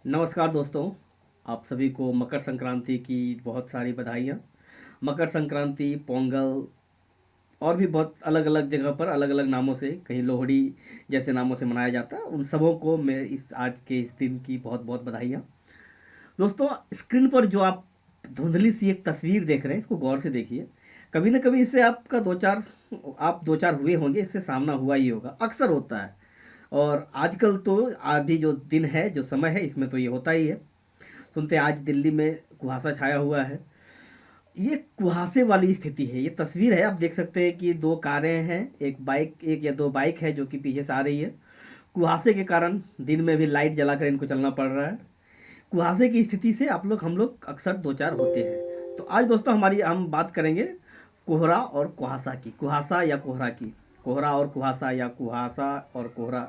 नमस्कार दोस्तों। आप सभी को मकर संक्रांति की बहुत सारी बधाइयाँ। मकर संक्रांति, पोंगल और भी बहुत अलग अलग जगह पर अलग अलग नामों से, कहीं लोहड़ी जैसे नामों से मनाया जाता है। उन सबों को मैं इस आज के इस दिन की बहुत बहुत बधाइयाँ। दोस्तों, स्क्रीन पर जो आप धुंधली सी एक तस्वीर देख रहे हैं, इसको गौर से देखिए। कभी ना कभी इससे आपका दो चार हुए होंगे, इससे सामना हुआ ही होगा, अक्सर होता है। और आजकल तो अभी जो दिन है, जो समय है, इसमें तो ये होता ही है। सुनते हैं आज दिल्ली में कुहासा छाया हुआ है। ये कुहासे वाली स्थिति है। ये तस्वीर है, आप देख सकते हैं कि दो कारें हैं, एक या दो बाइक है जो कि पीछे से आ रही है। कुहासे के कारण दिन में भी लाइट जलाकर इनको चलना पड़ रहा है। कुहासे की स्थिति से हम लोग अक्सर दो चार होते हैं। तो आज दोस्तों हम बात करेंगे कोहरा और कुहासा की, कुहासा या कोहरा की। कोहरा और कुहासा, या कुहासा और कोहरा,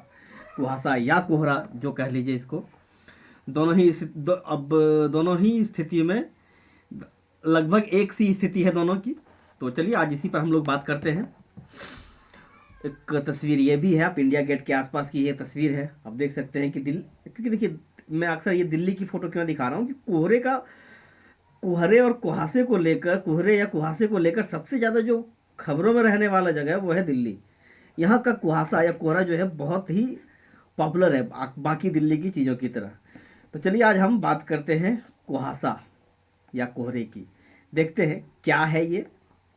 कुहासा या कोहरा जो कह लीजिए इसको। अब दोनों ही स्थिति में लगभग एक सी स्थिति है दोनों की। तो चलिए आज इसी पर हम लोग बात करते हैं। एक तस्वीर ये भी है, आप इंडिया गेट के आसपास की ये तस्वीर है। आप देख सकते हैं कि क्योंकि देखिए, मैं अक्सर ये दिल्ली की फोटो क्यों दिखा रहा हूँ कि कोहरे और कुहासे को लेकर, कोहरे या कुहासे को लेकर सबसे ज़्यादा जो खबरों में रहने वाला जगह है वो है दिल्ली। यहाँ का कुहासा या कोहरा जो है बहुत ही पॉपुलर है बाकी दिल्ली की चीज़ों की तरह। तो चलिए आज हम बात करते हैं कुहासा या कोहरे की। देखते हैं क्या है ये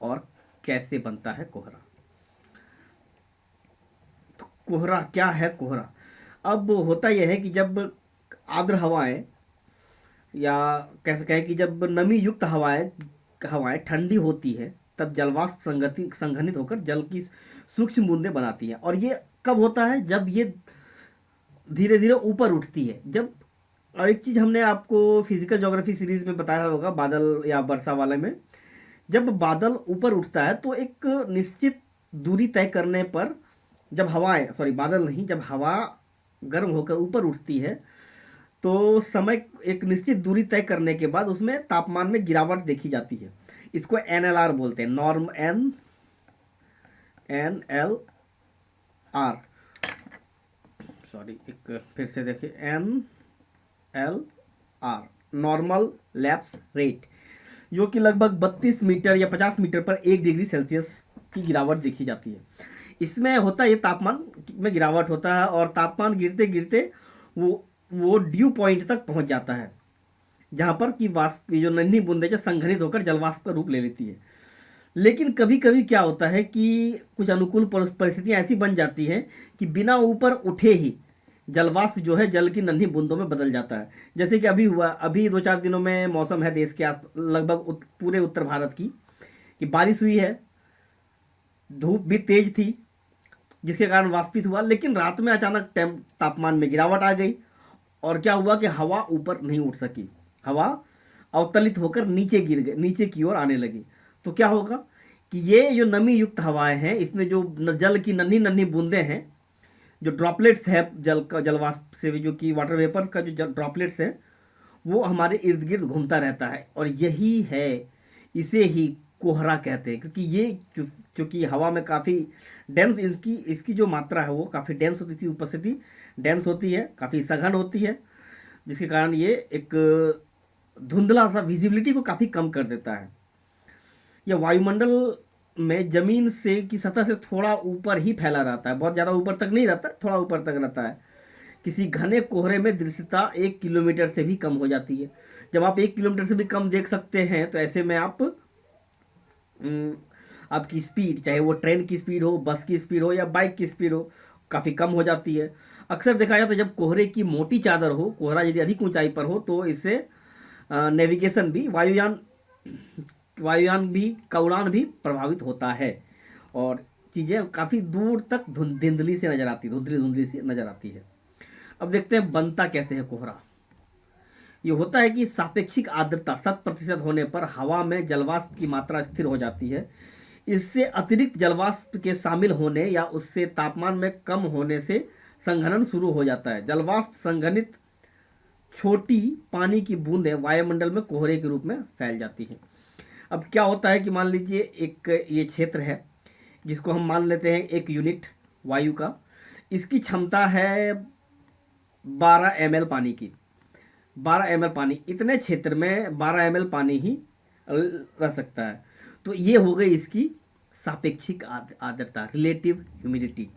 और कैसे बनता है कोहरा। तो कोहरा क्या है? कोहरा अब होता यह है कि जब आर्द्र हवाएं, या कैसे कहें कि जब नमी युक्त हवाएं हवाएं ठंडी होती है, तब जलवाष्प संघनित होकर जल की सूक्ष्म बूंदें बनाती हैं। और ये कब होता है? जब ये धीरे धीरे ऊपर उठती है। जब और एक चीज़ हमने आपको फिजिकल ज्योग्राफी सीरीज में बताया होगा, बादल या वर्षा वाले में, जब बादल ऊपर उठता है तो एक निश्चित दूरी तय करने पर, जब हवाएं सॉरी बादल नहीं, जब हवा गर्म होकर ऊपर उठती है तो समय एक निश्चित दूरी तय करने के बाद उसमें तापमान में गिरावट देखी जाती है। इसको NLR बोलते हैं, नॉर्म NLR। सॉरी, एक फिर से देखिए, NLR, नॉर्मल लैप्स रेट, जो कि लगभग 32 मीटर या 50 मीटर पर 1 डिग्री सेल्सियस की गिरावट देखी जाती है। इसमें होता है, ये तापमान में गिरावट होता है और तापमान गिरते गिरते वो ड्यू पॉइंट तक पहुंच जाता है, जहां पर कि वाष्प की जो नन्ही बूंदें जो संघनित होकर जलवाष्प का रूप ले लेती है। लेकिन कभी कभी क्या होता है कि कुछ अनुकूल परिस्थितियां ऐसी बन जाती हैं कि बिना ऊपर उठे ही जलवाष्प जो है जल की नन्ही बूंदों में बदल जाता है। जैसे कि अभी हुआ, अभी दो चार दिनों में मौसम है देश के आस लगभग पूरे उत्तर भारत की, कि बारिश हुई है, धूप भी तेज थी, जिसके कारण वाष्पित हुआ, लेकिन रात में अचानक तापमान में गिरावट आ गई। और क्या हुआ कि हवा ऊपर नहीं उठ सकी, हवा अवतलित होकर नीचे गिर गई, नीचे की ओर आने लगी। तो क्या होगा कि ये जो नमी युक्त हवाएं हैं, इसमें जो जल की नन्ही नन्ही बूंदें हैं, जो ड्रॉपलेट्स है जलवाष्प से, जो कि वाटर वेपर का जो ड्रॉपलेट्स है, वो हमारे इर्द गिर्द घूमता रहता है। और यही है, इसे ही कोहरा कहते हैं। क्योंकि ये चूंकि हवा में काफ़ी डेंस, इसकी इसकी जो मात्रा है वो काफ़ी डेंस होती थी, उपस्थिति डेंस होती है, काफ़ी सघन होती है, जिसके कारण ये एक धुंधला सा विजिबिलिटी को काफ़ी कम कर देता है। यह वायुमंडल में जमीन से की सतह से थोड़ा ऊपर ही फैला रहता है, बहुत ज़्यादा ऊपर तक नहीं रहता, थोड़ा ऊपर तक रहता है। किसी घने कोहरे में दृश्यता 1 किलोमीटर से भी कम हो जाती है। जब आप 1 किलोमीटर से भी कम देख सकते हैं, तो ऐसे में आपकी स्पीड, चाहे वो ट्रेन की स्पीड हो, बस की स्पीड हो या बाइक की स्पीड हो, काफ़ी कम हो जाती है। अक्सर देखा जाता है जब कोहरे की मोटी चादर हो, कोहरा यदि अधिक ऊंचाई पर हो, तो इससे नेविगेशन भी, वायुयान भी का उड़ान भी प्रभावित होता है। और चीज़ें काफ़ी दूर तक धुंधली से नजर आती, धुंधली धुंधली सी नजर आती है। अब देखते हैं बनता कैसे है कोहरा। ये होता है कि सापेक्षिक आर्द्रता 100% होने पर हवा में जलवाष्प की मात्रा स्थिर हो जाती है। इससे अतिरिक्त जलवाष्प के शामिल होने या उससे तापमान में कम होने से संघनन शुरू हो जाता है। जलवाष्प संघनित छोटी पानी की बूंदें वायुमंडल में कोहरे के रूप में फैल जाती हैं। अब क्या होता है कि मान लीजिए एक ये क्षेत्र है, जिसको हम मान लेते हैं 1 यूनिट वायु का। इसकी क्षमता है 12 ml पानी की। 12 ml पानी, इतने क्षेत्र में 12 ml पानी ही रह सकता है। तो ये हो गई इसकी सापेक्षिक आर्द्रता, रिलेटिव ह्यूमिडिटी।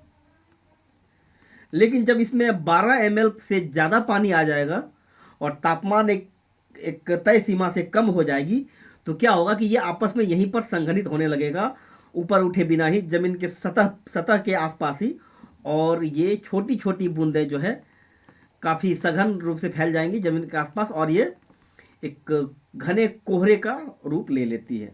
लेकिन जब इसमें 12 ml से ज़्यादा पानी आ जाएगा और तापमान एक एक तय सीमा से कम हो जाएगी, तो क्या होगा कि ये आपस में यहीं पर संघनित होने लगेगा, ऊपर उठे बिना ही, जमीन के सतह सतह के आसपास ही। और ये छोटी छोटी बूंदें जो है काफ़ी सघन रूप से फैल जाएंगी जमीन के आसपास, और ये एक घने कोहरे का रूप ले लेती है।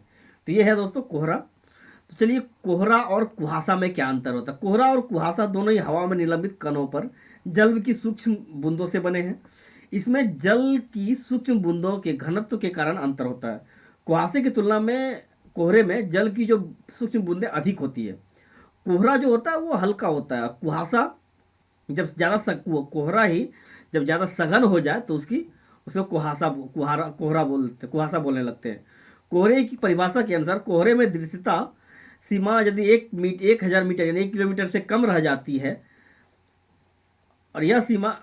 तो ये है दोस्तों कोहरा। तो चलिए, कोहरा और कुहासा में क्या अंतर होता है। कोहरा और कुहासा दोनों ही हवा में निलंबित कणों पर जल की सूक्ष्म बूंदों से बने हैं। इसमें जल की सूक्ष्म बूंदों के घनत्व के कारण अंतर होता है। कुहासे की तुलना में कोहरे में जल की जो सूक्ष्म बूंदें अधिक होती है। कोहरा जो होता है वो हल्का होता है। कुहासा जब ज़्यादा कोहरा ही जब ज़्यादा सघन हो जाए तो उसको कोहरा बोलते, कुहासा बोलने लगते हैं। कोहरे की परिभाषा के अनुसार कोहरे में दृश्यता सीमा यदि 1000 मीटर यानी 1 किलोमीटर से कम रह जाती है, और यह सीमा,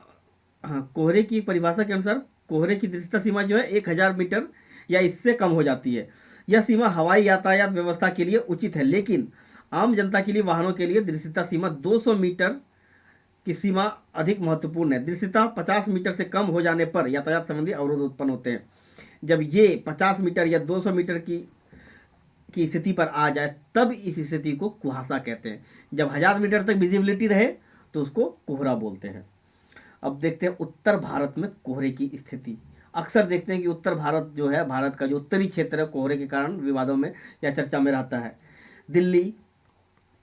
हाँ, कोहरे की परिभाषा के अनुसार कोहरे की दृश्यता सीमा जो है 1000 मीटर या इससे कम हो जाती है। यह सीमा हवाई यातायात व्यवस्था के लिए उचित है, लेकिन आम जनता के लिए, वाहनों के लिए दृश्यता सीमा 200 मीटर की सीमा अधिक महत्वपूर्ण है। दृश्यता 50 मीटर से कम हो जाने पर यातायात संबंधी अवरोध उत्पन्न होते हैं। जब ये 50 मीटर या 200 मीटर की स्थिति पर आ जाए तब इस स्थिति को कुहासा कहते हैं। जब 1000 मीटर तक विजिबिलिटी रहे तो उसको कोहरा बोलते हैं। अब देखते हैं उत्तर भारत में कोहरे की स्थिति। अक्सर देखते हैं कि उत्तर भारत जो है, भारत का जो उत्तरी क्षेत्र है, कोहरे के कारण विवादों में या चर्चा में रहता है। दिल्ली,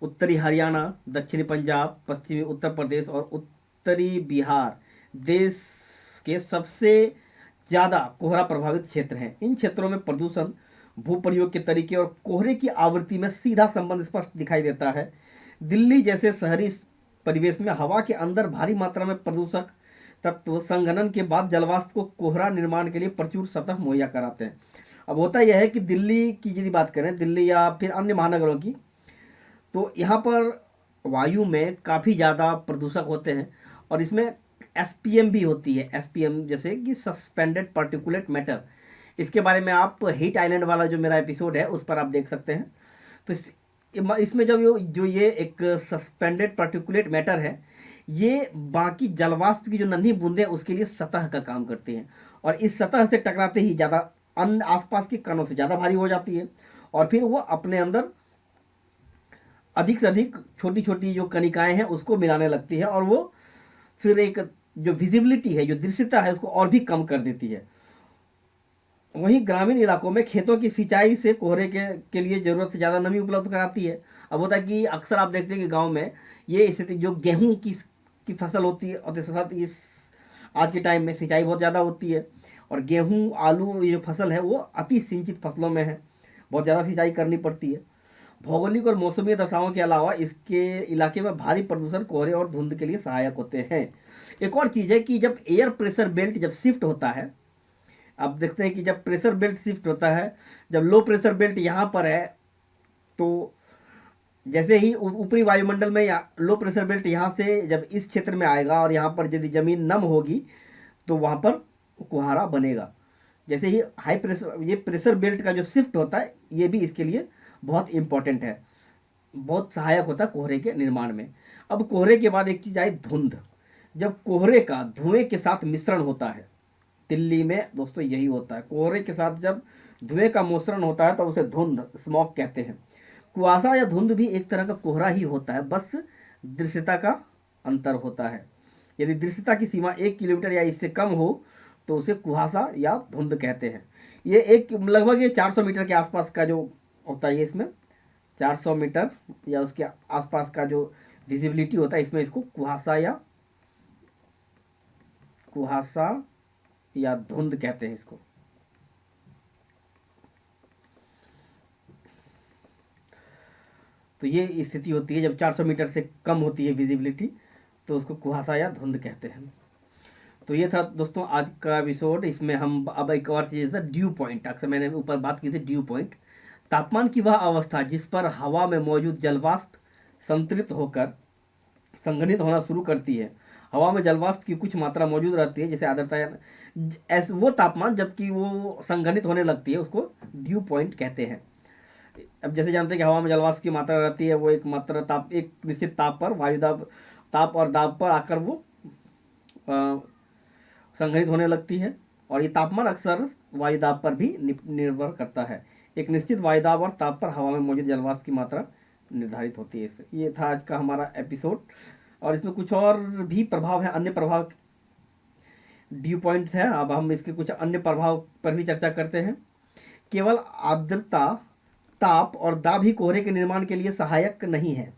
उत्तरी हरियाणा, दक्षिणी पंजाब, पश्चिमी उत्तर प्रदेश और उत्तरी बिहार देश के सबसे ज़्यादा कोहरा प्रभावित क्षेत्र हैं। इन क्षेत्रों में प्रदूषण, भूप्रयोग के तरीके और कोहरे की आवृत्ति में सीधा संबंध स्पष्ट दिखाई देता है। दिल्ली जैसे शहरी परिवेश में हवा के अंदर भारी मात्रा में प्रदूषक तत्व संघनन के बाद जलवाष्प को कोहरा निर्माण के लिए प्रचुर सतह मुहैया कराते हैं। अब होता यह है कि दिल्ली की यदि बात करें, दिल्ली या फिर अन्य महानगरों की, तो यहाँ पर वायु में काफ़ी ज़्यादा प्रदूषक होते हैं और इसमें एसपीएम भी होती है। एसपीएम जैसे कि सस्पेंडेड पार्टिकुलेट मैटर, इसके बारे में आप हीट आइलैंड वाला जो मेरा एपिसोड है उस पर आप देख सकते हैं। तो इसमें जब जो ये एक सस्पेंडेड पार्टिकुलेट मैटर है, ये बाकी जलवाष्प की जो नन्ही बूंदें उसके लिए सतह का काम करती हैं, और इस सतह से टकराते ही ज़्यादा अन्य आसपास के कणों से ज़्यादा भारी हो जाती है, और फिर वो अपने अंदर अधिक से अधिक छोटी छोटी जो कणिकाएं हैं उसको मिलाने लगती है, और वो फिर एक जो विजिबिलिटी है, जो दृश्यता है, उसको और भी कम कर देती है। वहीं ग्रामीण इलाकों में खेतों की सिंचाई से कोहरे के लिए ज़रूरत से ज़्यादा नमी उपलब्ध कराती है। अब होता है कि अक्सर आप देखते हैं कि गांव में ये स्थिति, जो गेहूं की फसल होती है, और साथ इस आज के टाइम में सिंचाई बहुत ज़्यादा होती है, और गेहूं, आलू, ये जो फसल है वो अति सिंचित फसलों में है, बहुत ज़्यादा सिंचाई करनी पड़ती है। भौगोलिक और मौसमी दशाओं के अलावा इसके इलाके में भारी प्रदूषण कोहरे और धुंध के लिए सहायक होते हैं। एक और चीज़ है कि जब एयर प्रेशर बेल्ट जब शिफ्ट होता है, आप देखते हैं कि जब प्रेशर बेल्ट शिफ्ट होता है, जब लो प्रेशर बेल्ट यहाँ पर है, तो जैसे ही ऊपरी वायुमंडल में लो प्रेशर बेल्ट यहाँ से जब इस क्षेत्र में आएगा और यहाँ पर यदि ज़मीन नम होगी तो वहाँ पर कुहारा बनेगा। जैसे ही हाई प्रेशर, ये प्रेशर बेल्ट का जो शिफ्ट होता है, ये भी इसके लिए बहुत इम्पॉर्टेंट है, बहुत सहायक होता है कोहरे के निर्माण में। अब कोहरे के बाद एक चीज़ आई धुंध। जब कोहरे का धुएं के साथ मिश्रण होता है, दिल्ली में दोस्तों यही होता है, कोहरे के साथ जब धुएं का मिश्रण होता है तो उसे धुंध, स्मॉग कहते हैं। कुआसा या धुंध भी एक तरह का कोहरा ही होता है, बस दृश्यता का अंतर होता है। यदि दृश्यता की सीमा 1 किलोमीटर या इससे कम हो तो उसे कुहासा या धुंध कहते हैं। ये लगभग ये 400 मीटर के आसपास का जो होता है, इसमें 400 मीटर या उसके आसपास का जो विजिबिलिटी होता है, इसमें इसको कुहासा या धुंध कहते हैं इसको। तो ये स्थिति होती है जब 400 मीटर से कम होती है विजिबिलिटी, तो उसको कुहासा या धुंध कहते हैं। तो ये था दोस्तों आज का एपिसोड। इसमें हम अब एक और चीज़ था, ड्यू पॉइंट। अक्सर मैंने ऊपर बात की थी ड्यू पॉइंट, तापमान की वह अवस्था जिस पर हवा में मौजूद जलवाष्प संतृप्त होकर संघनित होना शुरू करती है। हवा में जलवाष्प की कुछ मात्रा मौजूद रहती है, जैसे आर्द्रता ऐसे वो तापमान जबकि वो संघनित होने लगती है उसको ड्यू पॉइंट कहते हैं। अब जैसे जानते हैं कि हवा में जलवाष्प की मात्रा रहती है, वो एक मात्रा ताप एक निश्चित ताप पर वायु दाब ताप और दाब पर आकर वो अ, संघनित होने लगती है। और ये तापमान अक्सर वायु दाब पर भी निर्भर करता है। एक निश्चित वायु दाब और ताप पर हवा में मौजूद जलवाष्प की मात्रा निर्धारित होती है इससे। ये था आज का हमारा एपिसोड, और इसमें कुछ और भी प्रभाव है, अन्य प्रभाव ड्यू पॉइंट्स है। अब हम इसके कुछ अन्य प्रभाव पर भी चर्चा करते हैं। केवल आर्द्रता, ताप और दाब ही कोहरे के निर्माण के लिए सहायक नहीं है,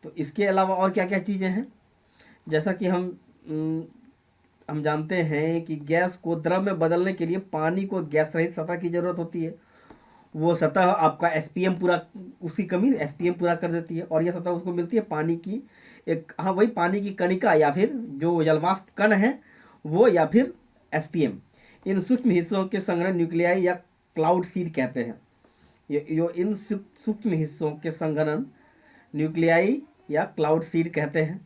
तो इसके अलावा और क्या क्या चीज़ें हैं। जैसा कि हम जानते हैं कि गैस को द्रव में बदलने के लिए पानी को गैस रहित सतह की ज़रूरत होती है। वो सतह आपका एसपीएम पूरा, उसकी कमी एसपीएम पूरा कर देती है, और यह सतह उसको मिलती है पानी की एक, हाँ वही पानी की कणिका या फिर जो जलवाष्प कण है वो, या फिर एसपीएम। इन सूक्ष्म हिस्सों के संग्रह न्यूक्लियाई या क्लाउड सीड कहते हैं। ये इन सूक्ष्म हिस्सों के संघनन न्यूक्लियाई या क्लाउड सीड कहते हैं।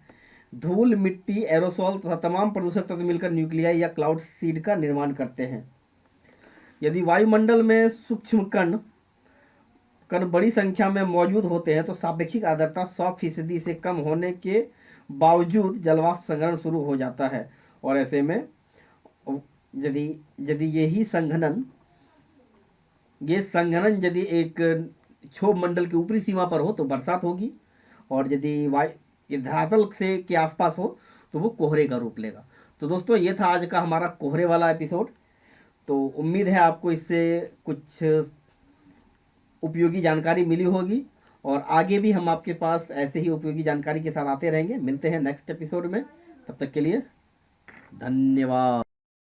धूल, मिट्टी, एरोसोल तथा तमाम प्रदूषक तत्व मिलकर न्यूक्लियाई या क्लाउड सीड का निर्माण करते हैं। यदि वायुमंडल में सूक्ष्म कण कण बड़ी संख्या में मौजूद होते हैं तो सापेक्षिक आर्द्रता 100% से कम होने के बावजूद जलवाष्प संघनन शुरू हो जाता है। और ऐसे में यदि यदि ये संघनन यदि एक क्षोभ मंडल की ऊपरी सीमा पर हो तो बरसात होगी, और यदि ये धरातल से के आसपास हो तो वो कोहरे का रूप लेगा। तो दोस्तों ये था आज का हमारा कोहरे वाला एपिसोड। तो उम्मीद है आपको इससे कुछ उपयोगी जानकारी मिली होगी, और आगे भी हम आपके पास ऐसे ही उपयोगी जानकारी के साथ आते रहेंगे। मिलते हैं नेक्स्ट एपिसोड में, तब तक के लिए धन्यवाद।